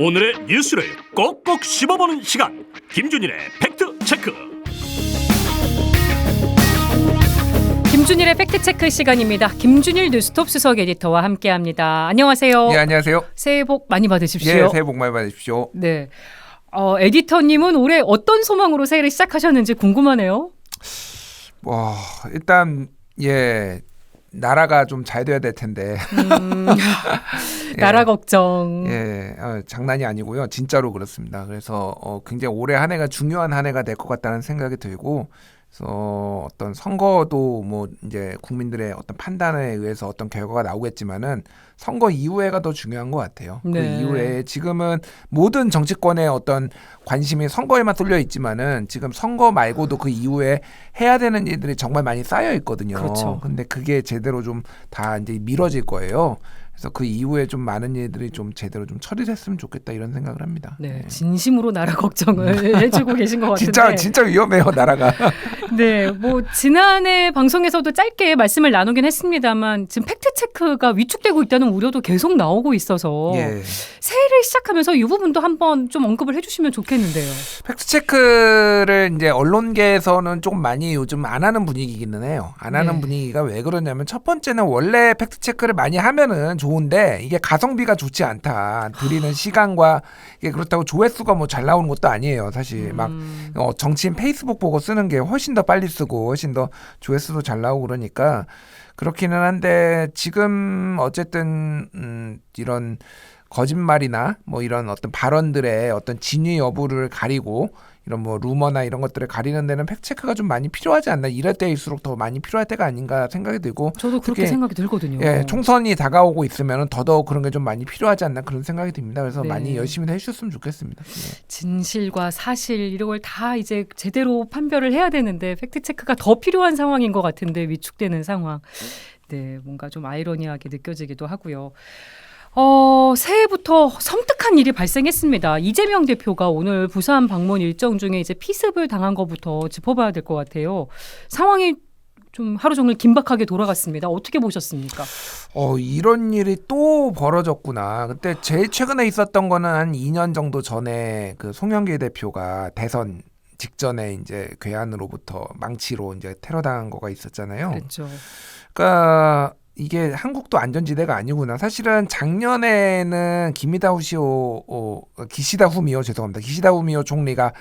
오늘의 뉴스를 꼭꼭 씹어보는 시간, 김준일의 팩트체크. 김준일의 팩트체크 시간입니다. 김준일 뉴스톱 수석 에디터와 함께합니다. 안녕하세요. 네, 안녕하세요. 새해 복 많이 받으십시오. 네, 새해 복 많이 받으십시오. 네, 에디터님은 올해 어떤 소망으로 새해를 시작하셨는지 궁금하네요. 일단 나라가 좀 잘 돼야 될 텐데. 나라 걱정. 장난이 아니고요. 진짜로 그렇습니다. 그래서 굉장히 올해 한 해가 중요한 한 해가 될 것 같다는 생각이 들고, 그래서 어떤 선거도 뭐 이제 국민들의 어떤 판단에 의해서 어떤 결과가 나오겠지만은 선거 이후에가 더 중요한 것 같아요. 네. 그 이후에 지금은 모든 정치권의 어떤 관심이 선거에만 쏠려 있지만은 지금 선거 말고도 그 이후에 해야 되는 일들이 정말 많이 쌓여 있거든요. 그렇죠. 근데 그게 제대로 좀 다 이제 미뤄질 거예요. 그래서 그 이후에 좀 많은 일들이 좀 제대로 좀 처리됐으면 좋겠다 이런 생각을 합니다. 네, 진심으로 나라 걱정을 해주고 계신 것 같은데. 진짜 위험해요, 나라가. 네, 뭐 지난해 방송에서도 짧게 말씀을 나누긴 했습니다만 지금 팩트 체크가 위축되고 있다는 우려도 계속 나오고 있어서 새해를 시작하면서 이 부분도 한번 좀 언급을 해주시면 좋겠는데요. 팩트 체크를 이제 언론계에서는 조금 많이 요즘 안 하는 분위기기는 해요. 안 하는 분위기가 왜 그러냐면 첫 번째는 원래 팩트 체크를 많이 하면은 좋은데 이게 가성비가 좋지 않다. 들이는 시간과 이게 그렇다고 조회수가 뭐 잘 나오는 것도 아니에요. 사실 막 정치인 페이스북 보고 쓰는 게 훨씬 더 빨리 쓰고 훨씬 더 조회수도 잘 나오고 그러니까 그렇기는 한데 지금 어쨌든 이런 거짓말이나 뭐 이런 어떤 발언들의 어떤 진위 여부를 가리고 이런 뭐 루머나 이런 것들을 가리는 데는 팩트체크가 좀 많이 필요하지 않나. 이럴 때일수록 더 많이 필요할 때가 아닌가 생각이 들고 저도 그렇게 생각이 들거든요. 총선이 다가오고 있으면 더더욱 그런 게 좀 많이 필요하지 않나 그런 생각이 듭니다. 그래서 많이 열심히 해주셨으면 좋겠습니다. 진실과 사실 이런 걸 다 이제 제대로 판별을 해야 되는데 팩트체크가 더 필요한 상황인 것 같은데 위축되는 상황. 네, 뭔가 좀 아이러니하게 느껴지기도 하고요. 새해부터 섬뜩한 일이 발생했습니다. 이재명 대표가 오늘 부산 방문 일정 중에 이제 피습을 당한 것부터 짚어봐야 될 것 같아요. 상황이 좀 하루 종일 긴박하게 돌아갔습니다. 어떻게 보셨습니까? 이런 일이 또 벌어졌구나. 그때 제일 최근에 있었던 거는 한 2년 정도 전에 그 송영길 대표가 대선 직전에 이제 괴한으로부터 망치로 이제 테러 당한 거가 있었잖아요. 그렇죠. 그러니까 이게 한국도 안전지대가 아니구나. 사실은 작년에는 기시다 후미오 총리가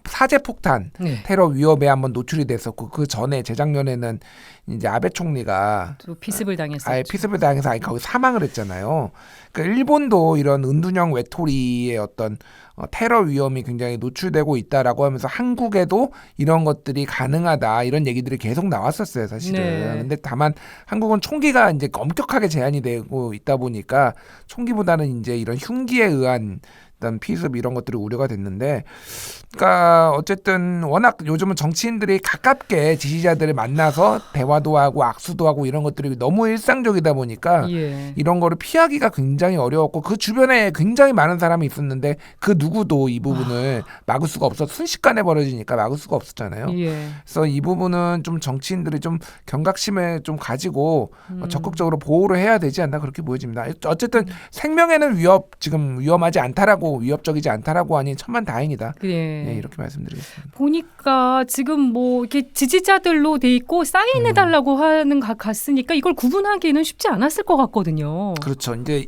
사제폭탄 테러 위협에 한번 노출이 됐었고 그 전에 재작년에는 이제 아베 총리가 또 피습을 당했었죠. 아예 피습을 당해서 거기 사망을 했잖아요. 그러니까 일본도 이런 은둔형 외톨이의 어떤 테러 위험이 굉장히 노출되고 있다라고 하면서 한국에도 이런 것들이 가능하다 이런 얘기들이 계속 나왔었어요, 사실은. 근데 다만 한국은 총기가 이제 엄격하게 제한이 되고 있다 보니까 총기보다는 이제 이런 흉기에 의한 일단 피습 이런 것들이 우려가 됐는데, 그러니까 어쨌든 워낙 요즘은 정치인들이 가깝게 지지자들을 만나서 대화도 하고 악수도 하고 이런 것들이 너무 일상적이다 보니까 이런 거를 피하기가 굉장히 어려웠고 그 주변에 굉장히 많은 사람이 있었는데 그 누구도 이 부분을 막을 수가 없어. 순식간에 벌어지니까 막을 수가 없었잖아요. 그래서 이 부분은 좀 정치인들이 좀 경각심을 좀 가지고 적극적으로 보호를 해야 되지 않나 그렇게 보여집니다. 어쨌든 생명에는 지금 위험하지 않다라고 위협적이지 않다라고 하니 천만다행이다. 이렇게 말씀드리겠습니다. 보니까 지금 뭐 이렇게 지지자들로 돼 있고 사인해달라고 하는 갔으니까 이걸 구분하기는 쉽지 않았을 것 같거든요. 그렇죠. 이제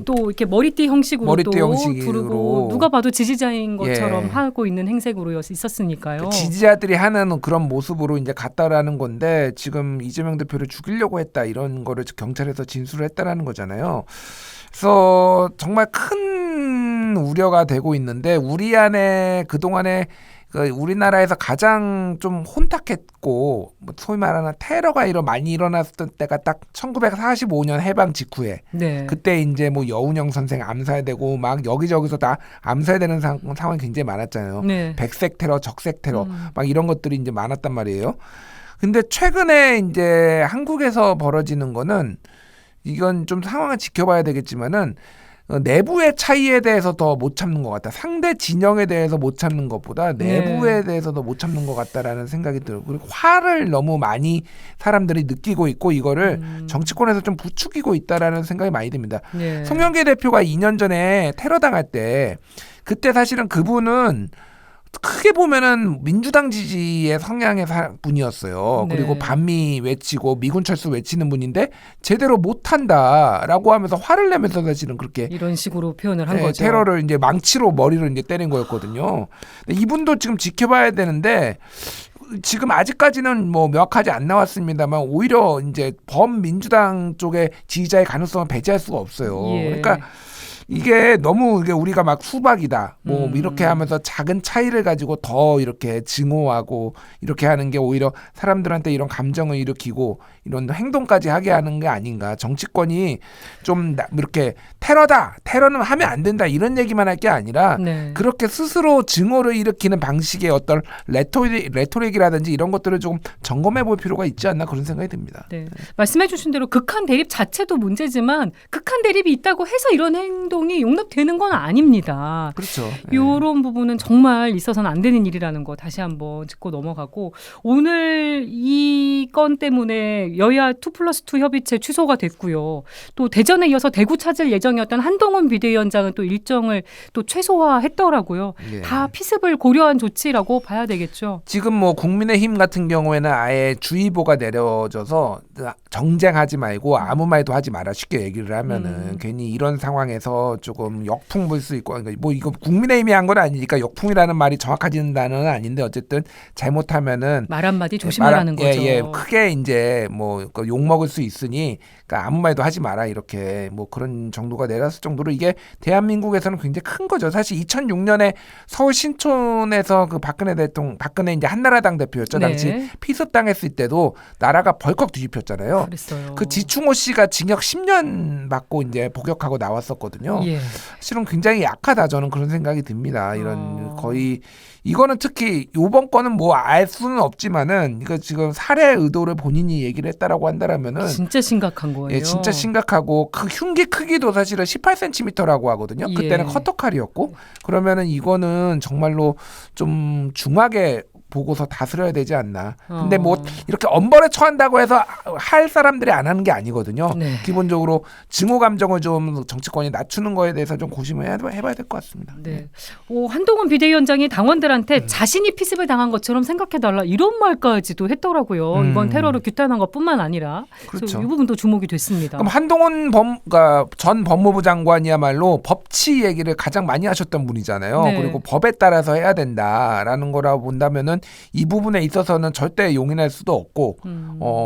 또 이렇게 머리띠 형식으로 부르고 누가 봐도 지지자인 것처럼 하고 있는 행색으로 있었으니까요. 지지자들이 하는 그런 모습으로 이제 갔다라는 건데 지금 이재명 대표를 죽이려고 했다 이런 거를 경찰에서 진술을 했다라는 거잖아요. 그래서 정말 큰 우려가 되고 있는데 우리 안에 그동안에 우리나라에서 가장 좀 혼탁했고 소위 말하는 테러가 많이 일어났던 때가 딱 1945년 해방 직후에 그때 이제 뭐 여운형 선생 암살되고 막 여기저기서 다 암살되는 상황이 굉장히 많았잖아요. 백색 테러, 적색 테러 막 이런 것들이 이제 많았단 말이에요. 근데 최근에 이제 한국에서 벌어지는 거는 이건 좀 상황을 지켜봐야 되겠지만은 내부의 차이에 대해서 더 못 참는 것 같다. 상대 진영에 대해서 못 참는 것보다 내부에 대해서 더 못 참는 것 같다라는 생각이 들어요. 그리고 화를 너무 많이 사람들이 느끼고 있고 이거를 정치권에서 좀 부추기고 있다라는 생각이 많이 듭니다. 네. 송영길 대표가 2년 전에 테러 당할 때 그때 사실은 그분은 크게 보면은 민주당 지지의 성향의 분이었어요. 네. 그리고 반미 외치고 미군 철수 외치는 분인데 제대로 못한다라고 하면서 화를 내면서 사실은 그렇게 이런 식으로 표현을 한 거죠. 테러를 이제 망치로 머리를 이제 때린 거였거든요. 근데 이분도 지금 지켜봐야 되는데 지금 아직까지는 뭐 명확하지 안 나왔습니다만 오히려 이제 범민주당 쪽의 지지자의 가능성을 배제할 수가 없어요. 예. 그러니까 이게 너무 이게 우리가 막 수박이다 뭐 이렇게 하면서 작은 차이를 가지고 더 이렇게 증오하고 이렇게 하는 게 오히려 사람들한테 이런 감정을 일으키고 이런 행동까지 하게 하는 게 아닌가. 정치권이 좀 이렇게 테러는 하면 안 된다 이런 얘기만 할 게 아니라 네. 그렇게 스스로 증오를 일으키는 방식의 어떤 레토릭이라든지 이런 것들을 조금 점검해 볼 필요가 있지 않나 그런 생각이 듭니다. 네. 말씀해 주신 대로 극한 대립 자체도 문제지만 극한 대립이 있다고 해서 이런 행동이 용납되는 건 아닙니다. 그렇죠. 이런 부분은 정말 있어서는 안 되는 일이라는 거 다시 한번 짚고 넘어가고 오늘 이 건 때문에 여야 2+2 협의체 취소가 됐고요. 또 대전에 이어서 대구 찾을 예정이었던 한동훈 비대위원장은 또 일정을 또 최소화했더라고요. 예. 다 피습을 고려한 조치라고 봐야 되겠죠. 지금 뭐 국민의힘 같은 경우에는 아예 주의보가 내려져서 정쟁하지 말고 아무 말도 하지 마라 쉽게 얘기를 하면은 괜히 이런 상황에서 조금 역풍 불 수 있고 그러니까 뭐 이거 국민의힘이 한 건 아니니까 역풍이라는 말이 정확하지는 아닌데 어쨌든 잘못하면은 말 한마디 조심하라는 거죠. 예, 크게 이제 뭐 욕 먹을 수 있으니 그러니까 아무 말도 하지 마라 이렇게 뭐 그런 정도가 내렸을 정도로 이게 대한민국에서는 굉장히 큰 거죠. 사실 2006년에 서울 신촌에서 그 박근혜 이제 한나라당 대표였죠. 네. 당시 피습당했을 때도 나라가 벌컥 뒤집혔잖아요. 그랬어요. 그 지충호 씨가 징역 10년 받고 이제 복역하고 나왔었거든요. 예. 실은 굉장히 약하다 저는 그런 생각이 듭니다. 이런 거의 이거는 특히 이번 건은 뭐 알 수는 없지만은 이거 지금 살해 의도를 본인이 얘기를 했다라고 한다라면은 진짜 심각한 거예요. 예, 진짜 심각하고 그 흉기 크기도 사실은 18cm라고 하거든요. 예. 그때는 커터칼이었고 그러면은 이거는 정말로 좀 중하게 보고서 다스려야 되지 않나. 근데 뭐 이렇게 엄벌에 처한다고 해서 할 사람들이 안 하는 게 아니거든요. 네. 기본적으로 증오 감정을 좀 정치권이 낮추는 거에 대해서 좀 고심을 해봐야 될 것 같습니다. 네. 한동훈 비대위원장이 당원들한테 자신이 피습을 당한 것처럼 생각해달라 이런 말까지도 했더라고요. 이번 테러를 규탄한 것뿐만 아니라 그렇죠. 이 부분도 주목이 됐습니다. 그럼 한동훈 그러니까 전 법무부 장관이야말로 법치 얘기를 가장 많이 하셨던 분이잖아요. 네. 그리고 법에 따라서 해야 된다라는 거라고 본다면은 이 부분에 있어서는 절대 용인할 수도 없고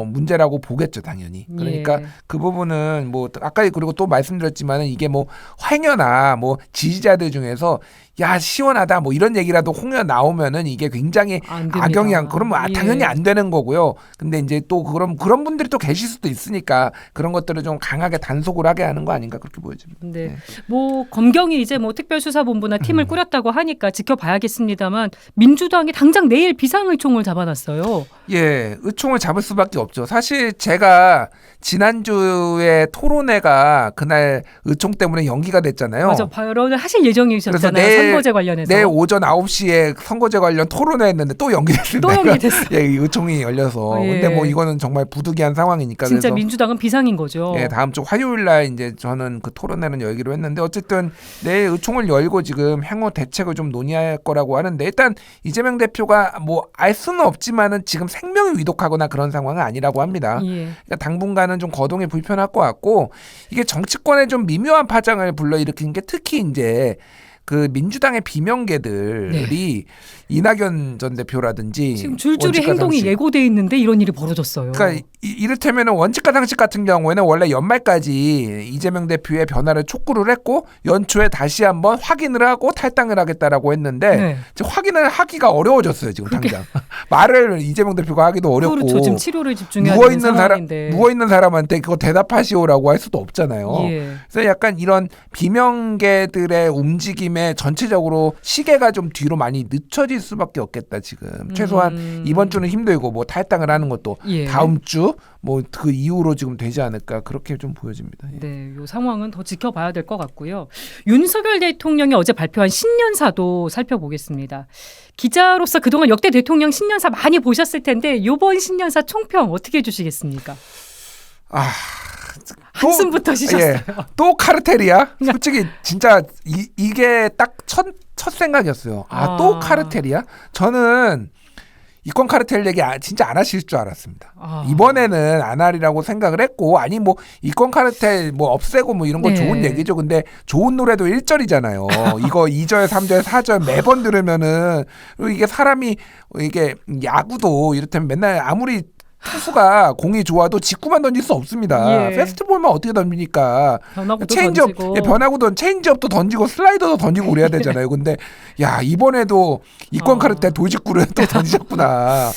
문제라고 보겠죠 당연히. 그러니까 예. 그 부분은 뭐 아까 그리고 또 말씀드렸지만은 이게 뭐 행여나 뭐 지지자들 중에서 야 시원하다 뭐 이런 얘기라도 홍여 나오면은 이게 굉장히 악영이 그러면 예. 당연히 안 되는 거고요. 근데 이제 또 그런 분들이 또 계실 수도 있으니까 그런 것들을 좀 강하게 단속을 하게 하는 거 아닌가 그렇게 보여집니다. 네. 뭐 검경이 이제 뭐 특별수사본부나 팀을 꾸렸다고 하니까 지켜봐야겠습니다만 민주당이 당장 내일 비상의총을 잡아놨어요. 예, 의총을 잡을 수밖에 없죠. 사실 제가 지난주에 토론회가 그날 의총 때문에 연기가 됐잖아요. 맞아, 발언을 하실 예정이셨잖아요. 선거제 관련해서. 내일 오전 9시에 선거제 관련 토론회 했는데 또 연기됐습니다. 또 연기됐어요. 예, 이 의총이 열려서. 예. 근데 뭐 이거는 정말 부득이한 상황이니까. 진짜 그래서 민주당은 비상인 거죠. 예, 다음 주 화요일 날 이제 저는 그 토론회는 열기로 했는데 어쨌든 내일 의총을 열고 지금 향후 대책을 좀 논의할 거라고 하는데 일단 이재명 대표가 뭐 알 수는 없지만은 지금 생명이 위독하거나 그런 상황은 아니라고 합니다. 예. 그러니까 당분간은 좀 거동이 불편할 것 같고 이게 정치권에 좀 미묘한 파장을 불러일으킨 게 특히 이제 그 민주당의 비명계들이 이낙연 전 대표라든지 지금 줄줄이 원칙과 행동이 상식. 예고돼 있는데 이런 일이 벌어졌어요. 그러니까 이를테면 원칙과 상식 같은 경우에는 원래 연말까지 이재명 대표의 변화를 촉구를 했고 연초에 다시 한번 확인을 하고 탈당을 하겠다라고 했는데 네. 지금 확인을 하기가 어려워졌어요. 지금 당장 말을 이재명 대표가 하기도 어렵고 그렇죠. 지금 치료를 집중해야 되는 상황인데. 누워 있는 사람한테 그거 대답하시오라고 할 수도 없잖아요. 예. 그래서 약간 이런 비명계들의 움직임에 때문에 전체적으로 시계가 좀 뒤로 많이 늦춰질 수밖에 없겠다 지금. 최소한 이번 주는 힘들고 뭐 탈당을 하는 것도 예. 다음 주 뭐 그 이후로 지금 되지 않을까 그렇게 좀 보여집니다. 예. 네, 이 상황은 더 지켜봐야 될 것 같고요. 윤석열 대통령이 어제 발표한 신년사도 살펴보겠습니다. 기자로서 그동안 역대 대통령 신년사 많이 보셨을 텐데 이번 신년사 총평 어떻게 해주시겠습니까? 아, 한숨부터 쉬셨어요. 예, 또 카르텔이야? 솔직히 진짜 이게 딱 첫 생각이었어요. 또 카르텔이야? 저는 이권 카르텔 얘기 진짜 안 하실 줄 알았습니다. 이번에는 안 하리라고 생각을 했고, 아니 뭐 이권 카르텔 뭐 없애고 뭐 이런 거 네. 좋은 얘기죠. 근데 좋은 노래도 1절이잖아요. 이거 2절, 3절, 4절 매번 들으면은 이게 사람이 이게 야구도 이렇다면 맨날 아무리 투수가 공이 좋아도 직구만 던질 수 없습니다. 예. 페스트볼만 어떻게 던집니까? 변화구도 체인지업, 던지고. 예, 변화구도 체인지업도 던지고 슬라이더도 던지고 그래야 되잖아요. 근데 야 이번에도 이권 카르텔 돌직구를 또 던지셨구나.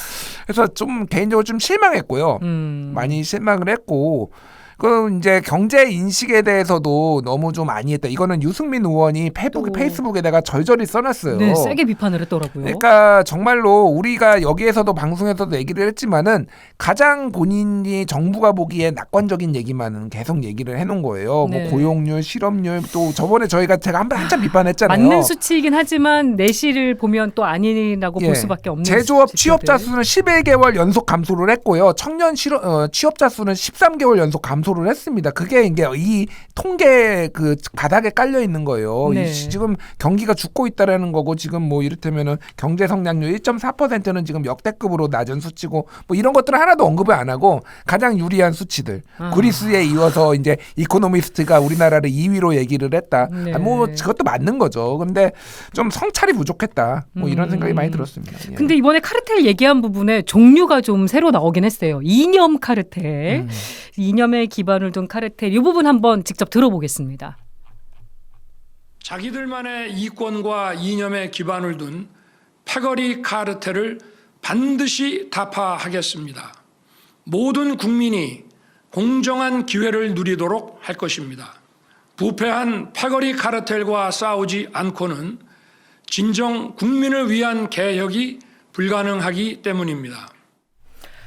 그래서 좀 개인적으로 좀 실망했고요. 많이 실망을 했고. 그 이제 경제 인식에 대해서도 너무 좀 아니했다. 이거는 유승민 의원이 페이스북에다가 절절히 써놨어요. 네, 세게 비판을 했더라고요. 그러니까 정말로 우리가 여기에서도 방송에서도 얘기를 했지만은 가장 본인이 정부가 보기에 낙관적인 얘기만은 계속 얘기를 해놓은 거예요. 네. 뭐 고용률, 실업률 또 저번에 제가 한참 비판했잖아요. 맞는 수치이긴 하지만 내실을 보면 또 아니라고 볼 수밖에 없는 제조업 수치들. 취업자 수는 11개월 연속 감소를 했고요. 청년 취업자 수는 13개월 연속 감소를 했습니다. 그게 이제 이 통계 그 바닥에 깔려 있는 거예요. 네. 지금 경기가 죽고 있다라는 거고 지금 뭐 이를테면은 경제 성장률 1.4%는 지금 역대급으로 낮은 수치고 뭐 이런 것들을 하나도 언급을 안 하고 가장 유리한 수치들. 그리스에 이어서 이제 이코노미스트가 우리나라를 2위로 얘기를 했다. 네. 뭐 그것도 맞는 거죠. 근데 좀 성찰이 부족했다. 뭐 이런 생각이 많이 들었습니다. 예. 근데 이번에 카르텔 얘기한 부분에 종류가 좀 새로 나오긴 했어요. 이념 카르텔. 이념에 기반을 둔 카르텔. 이 부분 한번 직접 들어보겠습니다. 자기들만의 이권과 이념에 기반을 둔 패거리 카르텔을 반드시 타파하겠습니다. 모든 국민이 공정한 기회를 누리도록 할 것입니다. 부패한 패거리 카르텔과 싸우지 않고는 진정 국민을 위한 개혁이 불가능하기 때문입니다.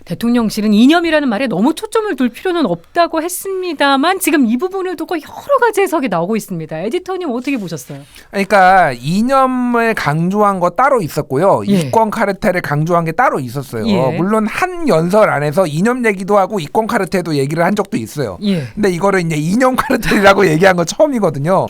대통령실은 이념이라는 말에 너무 초점을 둘 필요는 없다고 했습니다만 지금 이 부분을 두고 여러 가지 해석이 나오고 있습니다. 에디터님 어떻게 보셨어요? 그러니까 이념을 강조한 거 따로 있었고요. 예. 이권 카르텔을 강조한 게 따로 있었어요. 예. 물론 한 연설 안에서 이념 얘기도 하고 이권 카르텔도 얘기를 한 적도 있어요. 예. 근데 이거를 이제 이념 카르텔이라고 얘기한 건 처음이거든요.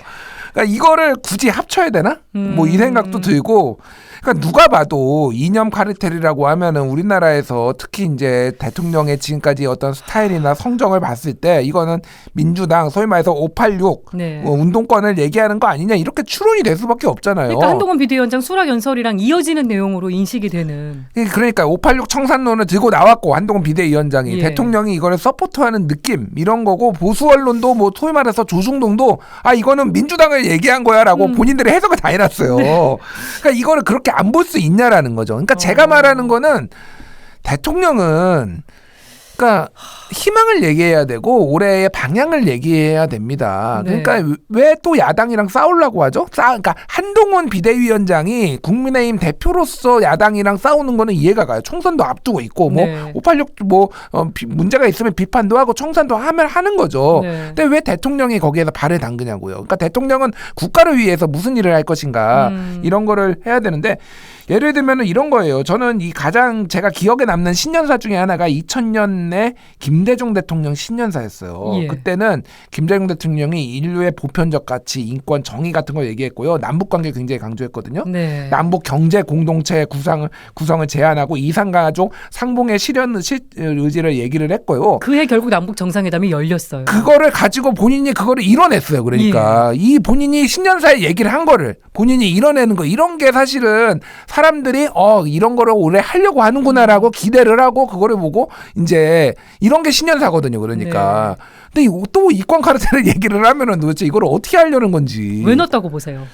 그러니까 이거를 굳이 합쳐야 되나? 뭐 이 생각도 들고. 그러니까 누가 봐도 이념 카르텔이라고 하면은 우리나라에서 특히 이제 대통령의 지금까지 어떤 스타일이나 성정을 봤을 때 이거는 민주당 소위 말해서 586 네. 운동권을 얘기하는 거 아니냐 이렇게 추론이 될 수밖에 없잖아요. 그러니까 한동훈 비대위원장 수락 연설이랑 이어지는 내용으로 인식이 되는. 그러니까 586 청산론을 들고 나왔고 한동훈 비대위원장이 예. 대통령이 이거를 서포트하는 느낌 이런 거고 보수 언론도 뭐 소위 말해서 조중동도 이거는 민주당을 얘기한 거야라고 본인들이 해석을 다 해놨어요. 네. 그러니까 이거를 그렇게 안 볼 수 있냐라는 거죠. 그러니까 제가 말하는 거는 대통령은 그러니까 희망을 얘기해야 되고 올해의 방향을 얘기해야 됩니다. 네. 그러니까 왜 또 야당이랑 싸우려고 하죠? 그러니까 한동훈 비대위원장이 국민의힘 대표로서 야당이랑 싸우는 거는 이해가 가요. 총선도 앞두고 있고 뭐 네. 586 문제가 있으면 비판도 하고 청산도 하는 거죠. 네. 근데 왜 대통령이 거기에서 발을 담그냐고요. 그러니까 대통령은 국가를 위해서 무슨 일을 할 것인가 이런 거를 해야 되는데 예를 들면 이런 거예요. 저는 이 가장 제가 기억에 남는 신년사 중에 하나가 2000년에 김대중 대통령 신년사였어요. 예. 그때는 김대중 대통령이 인류의 보편적 가치, 인권, 정의 같은 걸 얘기했고요. 남북 관계 굉장히 강조했거든요. 네. 남북 경제 공동체 구성을 제안하고 이산가족 상봉의 실현 의지를 얘기를 했고요. 그해 결국 남북 정상회담이 열렸어요. 그거를 가지고 본인이 그거를 이뤄냈어요. 그러니까 이 본인이 신년사에 얘기를 한 거를 본인이 이뤄내는 거 이런 게 사실은 사람들이 이런 거를 올해 하려고 하는구나라고 기대를 하고 그거를 보고 이제 이런 게 신년사거든요. 그러니까. 근데 또 이권 카르텔을 얘기를 하면은 도대체 이걸 어떻게 하려는 건지. 왜 넣었다고 보세요?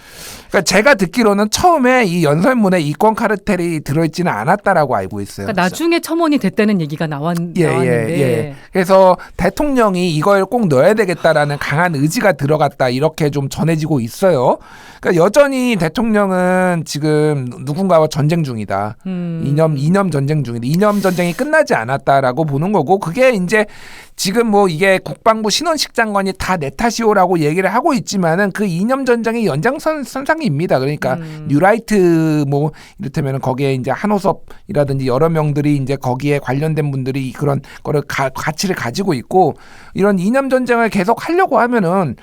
그러니까 제가 듣기로는 처음에 이 연설문에 이권 카르텔이 들어있지는 않았다라고 알고 있어요. 그러니까 나중에 첨언이 됐다는 얘기가 나왔는데 그래서 대통령이 이걸 꼭 넣어야 되겠다라는 강한 의지가 들어갔다 이렇게 좀 전해지고 있어요. 그러니까 여전히 대통령은 지금 누군가와 전쟁 중이다. 이념 전쟁 중이다. 이념 전쟁이 끝나지 않았다라고 보는 거고 그게 이제 지금 뭐 이게 국방부 신원식 장관이 다 내 탓이오라고 얘기를 하고 있지만은 그 이념 전쟁의 연장선상입니다. 그러니까 뉴라이트 뭐 이를테면 거기에 이제 한호섭이라든지 여러 명들이 이제 거기에 관련된 분들이 그런 거를 가치를 가지고 있고 이런 이념 전쟁을 계속 하려고 하면은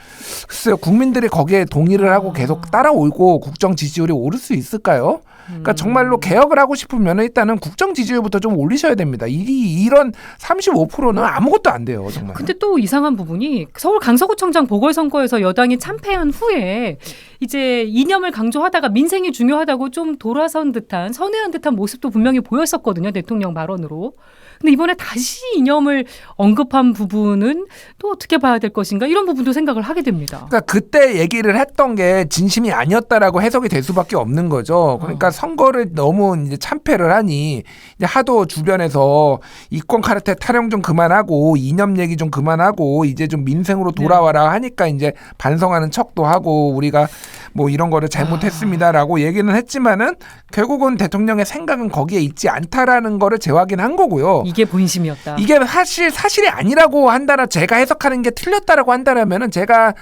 글쎄요 국민들이 거기에 동의를 하고 계속 따라오고 국정 지지율이 오를 수 있을까요? 그러니까 정말로 개혁을 하고 싶으면 일단은 국정 지지율부터 좀 올리셔야 됩니다. 이런 35%는 아무것도 안 돼요, 정말. 근데 또 이상한 부분이 서울 강서구청장 보궐선거에서 여당이 참패한 후에 이제 이념을 강조하다가 민생이 중요하다고 좀 돌아선 듯한 선회한 듯한 모습도 분명히 보였었거든요, 대통령 발언으로. 근데 이번에 다시 이념을 언급한 부분은 또 어떻게 봐야 될 것인가 이런 부분도 생각을 하게 됩니다. 그러니까 그때 얘기를 했던 게 진심이 아니었다라고 해석이 될 수밖에 없는 거죠. 그러니까 선거를 너무 이제 참패를 하니 이제 하도 주변에서 이권 카르텔 타령 좀 그만하고 이념 얘기 좀 그만하고 이제 좀 민생으로 돌아와라 하니까 이제 반성하는 척도 하고 우리가 뭐 이런 거를 잘못했습니다라고 얘기는 했지만은 결국은 대통령의 생각은 거기에 있지 않다라는 거를 재확인한 거고요. 이게 본심이었다. 이게 사실이 아니라고 한다라 제가 해석하는 게 틀렸다라고 한다라면은 제가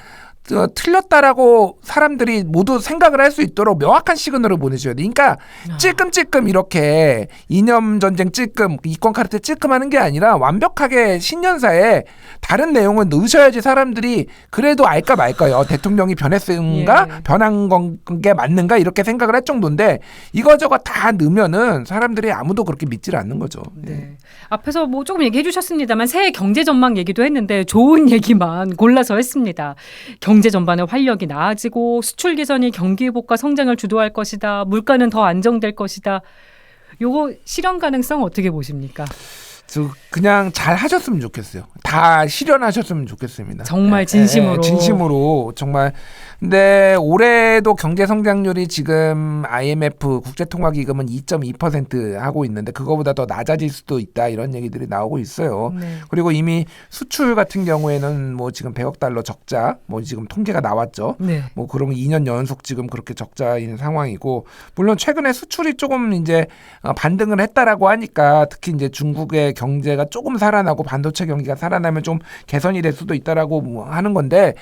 틀렸다라고 사람들이 모두 생각을 할 수 있도록 명확한 시그널을 보내줘야 돼. 그러니까 찔끔찔끔 이렇게 이념 전쟁 찔끔 이권 카르텔 찔끔하는 게 아니라 완벽하게 신년사에 다른 내용을 넣으셔야지 사람들이 그래도 알까 말까요. 대통령이 변했는가 변한 게 맞는가 이렇게 생각을 할 정도인데 이거저거 다 넣으면은 사람들이 아무도 그렇게 믿질 않는 거죠. 네. 앞에서 뭐 조금 얘기해 주셨습니다만 새해 경제 전망 얘기도 했는데 좋은 얘기만 골라서 했습니다. 경제 전반의 활력이 나아지고 수출 개선이 경기 회복과 성장을 주도할 것이다. 물가는 더 안정될 것이다. 요거 실현 가능성 어떻게 보십니까? 그냥 잘 하셨으면 좋겠어요. 다 실현하셨으면 좋겠습니다. 정말 진심으로. 진심으로 정말. 근데 올해도 경제 성장률이 지금 IMF 국제통화기금은 2.2% 하고 있는데 그거보다 더 낮아질 수도 있다 이런 얘기들이 나오고 있어요. 네. 그리고 이미 수출 같은 경우에는 뭐 지금 100억 달러 적자 뭐 지금 통계가 나왔죠. 네. 뭐 그러면 2년 연속 지금 그렇게 적자인 상황이고 물론 최근에 수출이 조금 이제 반등을 했다라고 하니까 특히 이제 중국의 경제가 조금 살아나고 반도체 경기가 살아나면 좀 개선이 될 수도 있다라고 하는 건데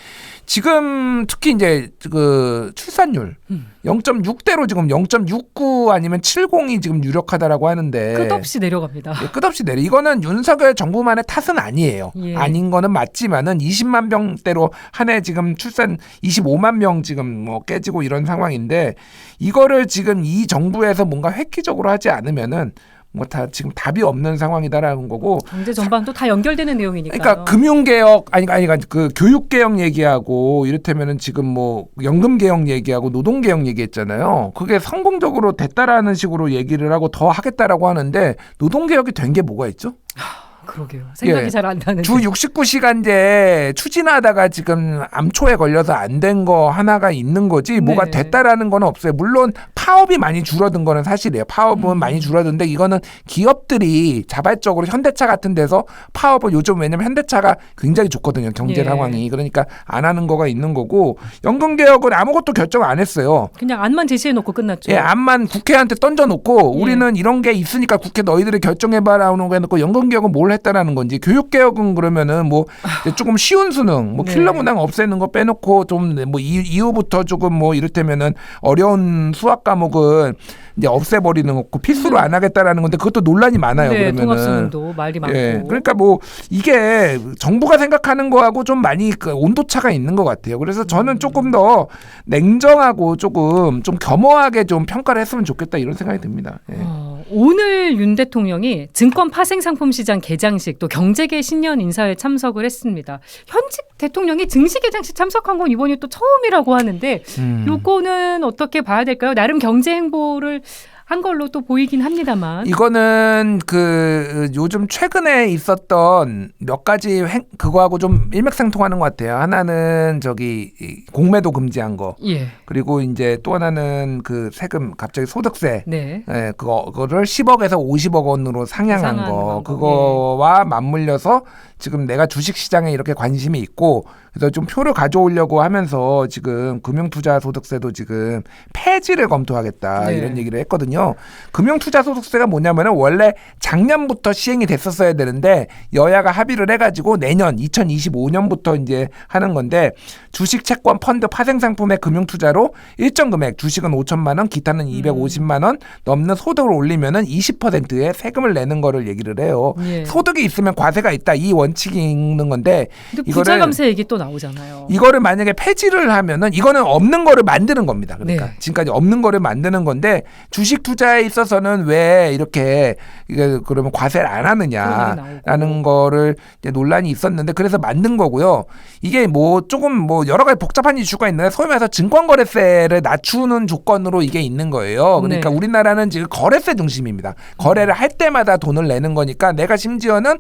지금 특히 이제 그 출산율 0.6대로 지금 0.69 아니면 70이 지금 유력하다라고 하는데 끝없이 내려갑니다. 네, 끝없이 내려. 이거는 윤석열 정부만의 탓은 아니에요. 예. 아닌 거는 맞지만은 20만 명대로 한 해 지금 출산 25만 명 지금 뭐 깨지고 이런 상황인데 이거를 지금 이 정부에서 뭔가 획기적으로 하지 않으면은 뭐 다 지금 답이 없는 상황이다라는 거고. 경제 전반도 다 연결되는 내용이니까요. 그러니까 금융개혁 아니 그 교육개혁 얘기하고 이를테면은 지금 뭐 연금개혁 얘기하고 노동개혁 얘기했잖아요. 그게 성공적으로 됐다라는 식으로 얘기를 하고 더 하겠다라고 하는데 노동개혁이 된 게 뭐가 있죠? 그러게요. 생각이 잘 안 나는데. 주 69시간제 추진하다가 지금 암초에 걸려서 안 된 거 하나가 있는 거지 뭐가 됐다라는 건 없어요. 물론 파업이 많이 줄어든 거는 사실이에요. 파업은 많이 줄어든데 이거는 기업들이 자발적으로 현대차 같은 데서 파업을 요즘 왜냐면 현대차가 굉장히 좋거든요. 경제 상황이. 그러니까 안 하는 거가 있는 거고 연금개혁은 아무것도 결정 안 했어요. 그냥 안만 제시해놓고 끝났죠. 예, 안만 국회한테 던져놓고 우리는 이런 게 있으니까 국회 너희들이 결정해봐라 하는 거 해놓고 연금개혁은 뭘 했다라는 건지 교육개혁은 그러면은 뭐 조금 쉬운 수능 뭐 킬러 문항 없애는 거 빼놓고 좀 뭐 이후부터 조금 뭐 이를테면은 어려운 수학 과목은 이제 없애버리는 거고 필수로 안 하겠다라는 건데 그것도 논란이 많아요. 네, 그러면은 통합수능도 말이 많고. 예, 그러니까 뭐 이게 정부가 생각하는 거하고 좀 많이 그 온도차가 있는 것 같아요. 그래서 저는 조금 더 냉정하고 조금 좀 겸허하게 좀 평가를 했으면 좋겠다 이런 생각이 듭니다. 예. 오늘 윤 대통령이 증권 파생상품시장 개장식 또 경제계 신년 인사에 참석을 했습니다. 현직 대통령이 증시 개장식 참석한 건 이번이 또 처음이라고 하는데 요거는 어떻게 봐야 될까요? 나름 경제 행보를 한 걸로 또 보이긴 합니다만. 이거는 그 요즘 최근에 있었던 몇 가지 그거하고 좀 일맥상통하는 것 같아요. 하나는 저기 공매도 금지한 거. 예. 그리고 이제 또 하나는 그 세금 갑자기 소득세. 네. 예, 그거를 10억에서 50억 원으로 상향한 거. 방법. 그거와 맞물려서 지금 내가 주식 시장에 이렇게 관심이 있고 그래서 좀 표를 가져오려고 하면서 지금 금융투자소득세도 지금 폐지를 검토하겠다 네. 이런 얘기를 했거든요. 금융투자소득세가 뭐냐면은 원래 작년부터 시행이 됐었어야 되는데 여야가 합의를 해가지고 내년 2025년부터 이제 하는 건데 주식, 채권, 펀드, 파생상품의 금융투자로 일정 금액 주식은 5천만 원, 기타는 250만 원 넘는 소득을 올리면은 20%의 세금을 내는 거를 얘기를 해요. 예. 소득이 있으면 과세가 있다 이 원칙이 있는 건데 근데 부자 감세 얘기 또 나오잖아요. 이거를 만약에 폐지를 하면은 이거는 없는 거를 만드는 겁니다. 그러니까 네. 지금까지 없는 거를 만드는 건데 주식 투자에 있어서는 왜 이렇게 이게 그러면 과세를 안 하느냐라는 거를 이제 논란이 있었는데 그래서 만든 거고요. 이게 뭐 조금 뭐 여러 가지 복잡한 이슈가 있는데 소위 말해서 증권거래세를 낮추는 조건으로 이게 있는 거예요. 그러니까 네. 우리나라는 지금 거래세 중심입니다. 거래를 할 때마다 돈을 내는 거니까 내가 심지어는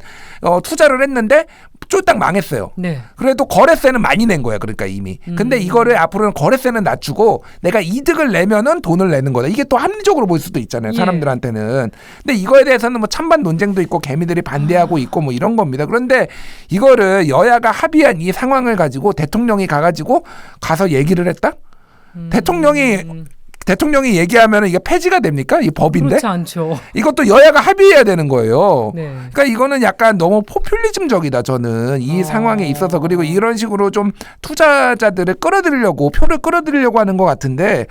투자를 했는데 쫄딱 망했어요. 네. 그래도 거래세는 많이 낸 거야. 그러니까 이미. 근데 이거를 앞으로는 거래세는 낮추고 내가 이득을 내면은 돈을 내는 거다. 이게 또 합리적으로 보일 수도 있잖아요. 예. 사람들한테는. 근데 이거에 대해서는 뭐 찬반 논쟁도 있고 개미들이 반대하고 있고 뭐 이런 겁니다. 그런데 이거를 여야가 합의한 이 상황을 가지고 대통령이 가가지고 가서 얘기를 했다? 대통령이 얘기하면 이게 폐지가 됩니까? 이 법인데? 그렇지 않죠. 이것도 여야가 합의해야 되는 거예요. 네. 그러니까 이거는 약간 너무 포퓰리즘적이다. 저는 이 상황에 있어서 그리고 이런 식으로 좀 투자자들을 끌어들이려고 표를 끌어들이려고 하는 것 같은데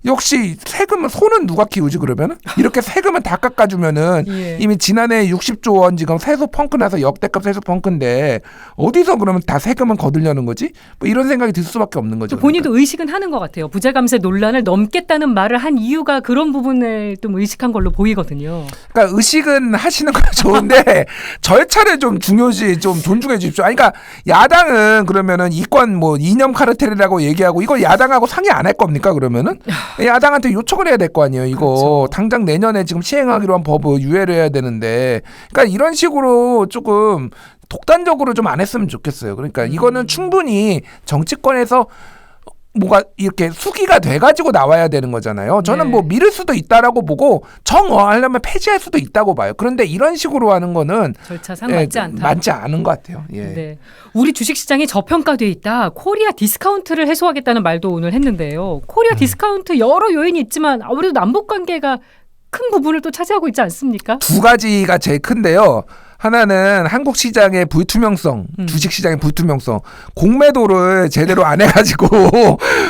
역시 세금은 손은 누가 키우지 그러면 이렇게 세금은 다 깎아주면은 예. 이미 지난해 60조 원 지금 세수 펑크 나서 역대급 세수 펑크인데 어디서 그러면 다 세금은 거들려는 거지? 뭐 이런 생각이 들 수밖에 없는 거죠. 본인도 의식은 하는 것 같아요. 부자 감세 논란을 넘겠다는 말을 한 이유가 그런 부분을 좀 의식한 걸로 보이거든요. 그러니까 의식은 하시는 건 좋은데 절차를 좀 중요시 좀 존중해 주십시오. 아니, 그러니까 야당은 그러면은 이권 뭐 이념 카르텔이라고 얘기하고 이거 야당하고 상의 안 할 겁니까 그러면은 야당한테 요청을 해야 될 거 아니에요. 이거 그렇죠. 당장 내년에 지금 시행하기로 한 법을 유예를 해야 되는데 그러니까 이런 식으로 조금 독단적으로 좀 안 했으면 좋겠어요. 그러니까 이거는 충분히 정치권에서 뭐가 이렇게 수기가 돼가지고 나와야 되는 거잖아요. 저는 네. 뭐 미룰 수도 있다라고 보고 정하려면 폐지할 수도 있다고 봐요. 그런데 이런 식으로 하는 거는 절차상 맞지 않다. 맞지 않은 것 같아요. 예. 네. 우리 주식시장이 저평가돼 있다. 코리아 디스카운트를 해소하겠다는 말도 오늘 했는데요. 코리아 디스카운트 여러 요인이 있지만 아무래도 남북관계가 큰 부분을 또 차지하고 있지 않습니까? 두 가지가 제일 큰데요. 하나는 한국 시장의 불투명성, 주식 시장의 불투명성, 공매도를 제대로 안 해가지고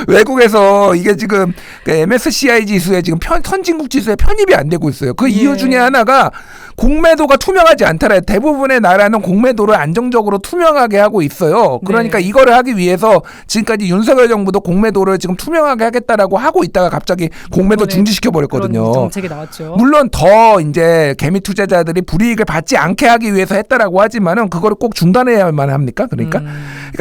외국에서 이게 지금 MSCI 지수에 지금 선진국 지수에 편입이 안 되고 있어요. 그 이유 중에 하나가 공매도가 투명하지 않더라. 대부분의 나라는 공매도를 안정적으로 투명하게 하고 있어요. 그러니까 네. 이거를 하기 위해서 지금까지 윤석열 정부도 공매도를 지금 투명하게 하겠다라고 하고 있다가 갑자기 공매도 중지시켜 버렸거든요. 그런 정책이 나왔죠. 물론 더 이제 개미 투자자들이 불이익을 받지 않게 하기 위해서 했다라고 하지만은 그거를 꼭 중단해야만 합니까? 그러니까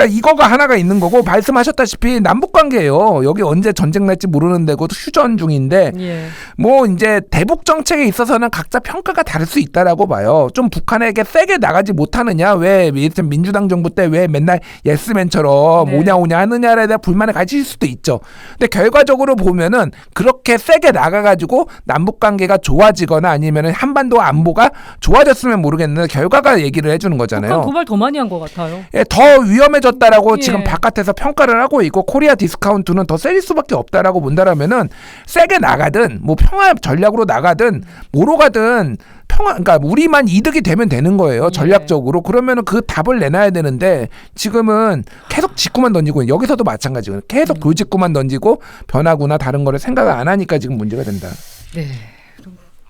이거가 하나가 있는 거고 말씀하셨다시피 남북 관계예요. 여기 언제 전쟁 날지 모르는 데고 휴전 중인데 예. 뭐 이제 대북 정책에 있어서는 각자 평가가 다를 수 있다라고 봐요. 좀 북한에게 세게 나가지 못하느냐, 왜 민주당 정부 때 왜 맨날 예스맨처럼 네. 오냐 하느냐에 대한 불만을 가지실 수도 있죠. 근데 결과적으로 보면은 그렇게 세게 나가가지고 남북 관계가 좋아지거나 아니면은 한반도 안보가 좋아졌으면 모르겠는데 결과가 얘기를 해주는 거잖아요. 북한 도발 더 많이 한 것 같아요. 예, 더 위험해졌다라고 예. 지금 바깥에서 평가를 하고 있고 코리아 디스카운트는 더 세질 수밖에 없다라고 본다라면은 세게 나가든 뭐 평화 전략으로 나가든 뭐로 가든 그러니까 우리만 이득이 되면 되는 거예요. 전략적으로. 그러면은 그 답을 내놔야 되는데 지금은 계속 직구만 던지고 여기서도 마찬가지거든요. 계속 돌직구만 던지고 변화구나 다른 거를 생각을 안 하니까 지금 문제가 된다. 네.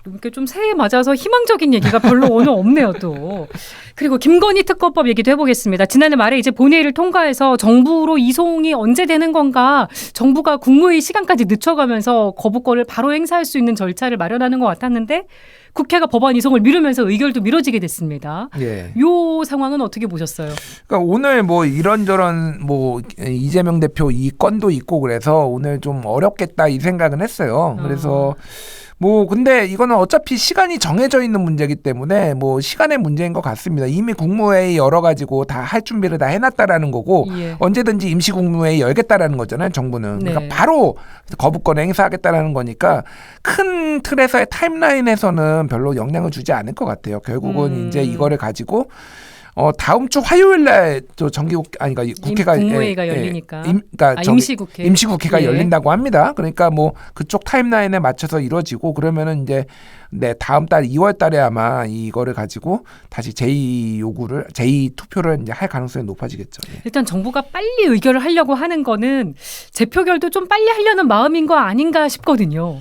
이렇게 좀 새해 맞아서 희망적인 얘기가 별로 오늘 없네요, 또. 그리고 김건희 특검법 얘기도 해보겠습니다. 지난해 말에 이제 본회의를 통과해서 정부로 이송이 언제 되는 건가, 정부가 국무회의 시간까지 늦춰가면서 거부권을 바로 행사할 수 있는 절차를 마련하는 것 같았는데 국회가 법안 이송을 미루면서 의결도 미뤄지게 됐습니다. 예. 요 상황은 어떻게 보셨어요? 그러니까 오늘 뭐 이런저런 뭐 이재명 대표 이 건도 있고 그래서 오늘 좀 어렵겠다 이 생각은 했어요. 그래서 뭐 근데 이거는 어차피 시간이 정해져 있는 문제이기 때문에 뭐 시간의 문제인 것 같습니다. 이미 국무회의 열어가지고 다 할 준비를 다 해놨다라는 거고 예. 언제든지 임시국무회의 열겠다라는 거잖아요. 정부는. 네. 그러니까 바로 거부권 행사하겠다라는 거니까 큰 틀에서의 타임라인에서는 별로 영향을 주지 않을 것 같아요. 결국은 이제 이거를 가지고 다음 주 화요일 날저 그러니까 국회가 국무회의가 열리니까. 그러니까 임시국회. 임시국회가 예. 열린다고 합니다. 그러니까 뭐 그쪽 타임라인에 맞춰서 이루어지고 그러면은 이제 다음 달 2월 달에 아마 이거를 가지고 다시 제2 투표를 이제 할 가능성이 높아지겠죠. 예. 일단 정부가 빨리 의결을 하려고 하는 거는 재표결도 좀 빨리 하려는 마음인 거 아닌가 싶거든요.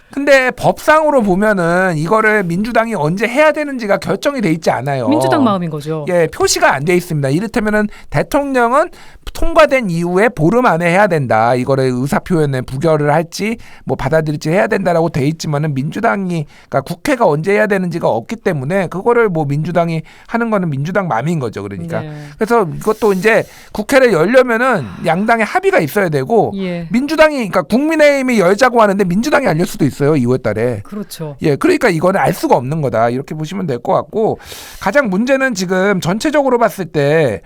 근데 법상으로 보면은 이거를 민주당이 언제 해야 되는지가 결정이 돼 있지 않아요. 민주당 마음인 거죠. 예, 표시가 안 돼 있습니다. 이를테면은 대통령은 통과된 이후에 보름 안에 해야 된다. 이거를 의사표현에 부결을 할지 뭐 받아들일지 해야 된다라고 돼 있지만은 민주당이 그러니까 국회가 언제 해야 되는지가 없기 때문에 그거를 뭐 민주당이 하는 거는 민주당 마음인 거죠. 그러니까. 네. 그래서 이것도 이제 국회를 열려면은 양당의 합의가 있어야 되고 예. 민주당이 그러니까 국민의힘이 열자고 하는데 민주당이 알 수도 있어요. 2월 달에. 그렇죠. 예, 그러니까 이거는 알 수가 없는 거다. 이렇게 보시면 될 것 같고 가장 문제는 지금 전체적으로 봤을 때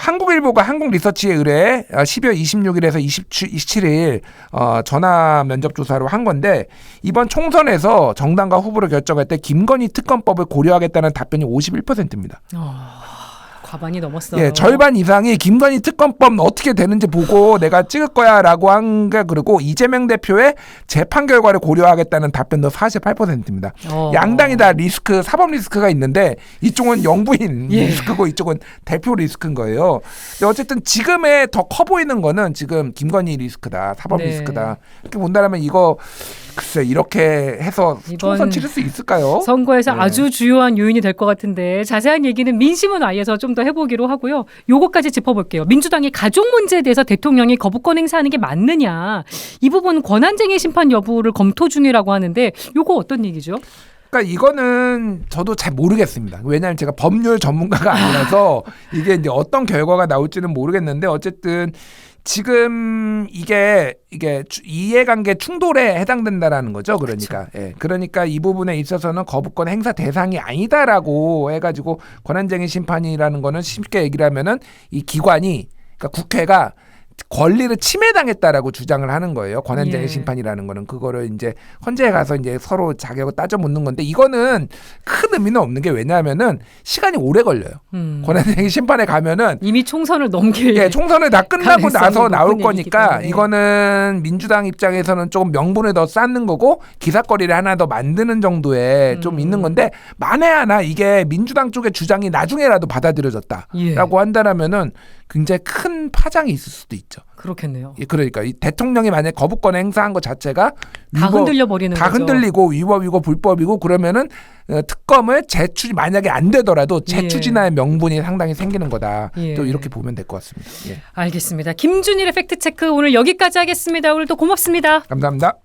한국일보가 한국리서치에 의뢰 12월 26일에서 27일 전화 면접 조사로 한 건데 이번 총선에서 정당과 후보를 결정할 때 김건희 특검법을 고려하겠다는 답변이 51%입니다. 과반이 넘었어요. 예, 절반 이상이 김건희 특검법 어떻게 되는지 보고 내가 찍을 거야라고 한 게 그리고 이재명 대표의 재판 결과를 고려하겠다는 답변도 48%입니다. 양당이 다 리스크 사법 리스크가 있는데 이쪽은 영부인 리스크고 이쪽은 대표 리스크인 거예요. 근데 어쨌든 지금의 더 커 보이는 거는 지금 김건희 리스크다, 사법 네. 리스크다. 이렇게 본다면 이거 글쎄 이렇게 해서 총선 치를 수 있을까요? 선거에서 네. 아주 주요한 요인이 될 것 같은데 자세한 얘기는 민심은 아예서 좀 더 해보기로 하고요. 요거까지 짚어볼게요. 민주당이 가족 문제에 대해서 대통령이 거부권 행사하는 게 맞느냐. 이 부분 권한쟁의 심판 여부를 검토 중이라고 하는데 요거 어떤 얘기죠? 그러니까 이거는 저도 잘 모르겠습니다. 왜냐하면 제가 법률 전문가가 아니라서 이게 이제 어떤 결과가 나올지는 모르겠는데 어쨌든 지금 이게 이해관계 충돌에 해당된다라는 거죠. 그러니까 그렇죠. 예, 그러니까 이 부분에 있어서는 거부권 행사 대상이 아니다라고 해가지고 권한쟁의 심판이라는 거는 쉽게 얘기를 하면은 이 기관이 그러니까 국회가 권리를 침해당했다라고 주장을 하는 거예요. 권한쟁의 예. 심판이라는 거는 그거를 이제 헌재에 가서 이제 서로 자격을 따져 묻는 건데 이거는 큰 의미는 없는 게 왜냐하면은 시간이 오래 걸려요. 권한쟁의 심판에 가면은 이미 총선을 넘길 예, 총선을 다 끝나고 가능성이 나서 나올 높은 얘기이기 거니까 때문에. 이거는 민주당 입장에서는 조금 명분을 더 쌓는 거고 기사거리를 하나 더 만드는 정도에 좀 있는 건데 만에 하나 이게 민주당 쪽의 주장이 나중에라도 받아들여졌다라고 예. 한다면은 굉장히 큰 파장이 있을 수도 있죠. 그렇겠네요. 예, 그러니까 이 대통령이 만약 거부권 행사한 것 자체가 다 흔들려 버리는 다 거죠. 흔들리고 위법이고 불법이고 그러면은 특검을 만약에 안 되더라도 재추진할 명분이 상당히 생기는 거다. 예. 또 이렇게 보면 될 것 같습니다. 예. 알겠습니다. 김준일의 팩트체크 오늘 여기까지 하겠습니다. 오늘도 고맙습니다. 감사합니다.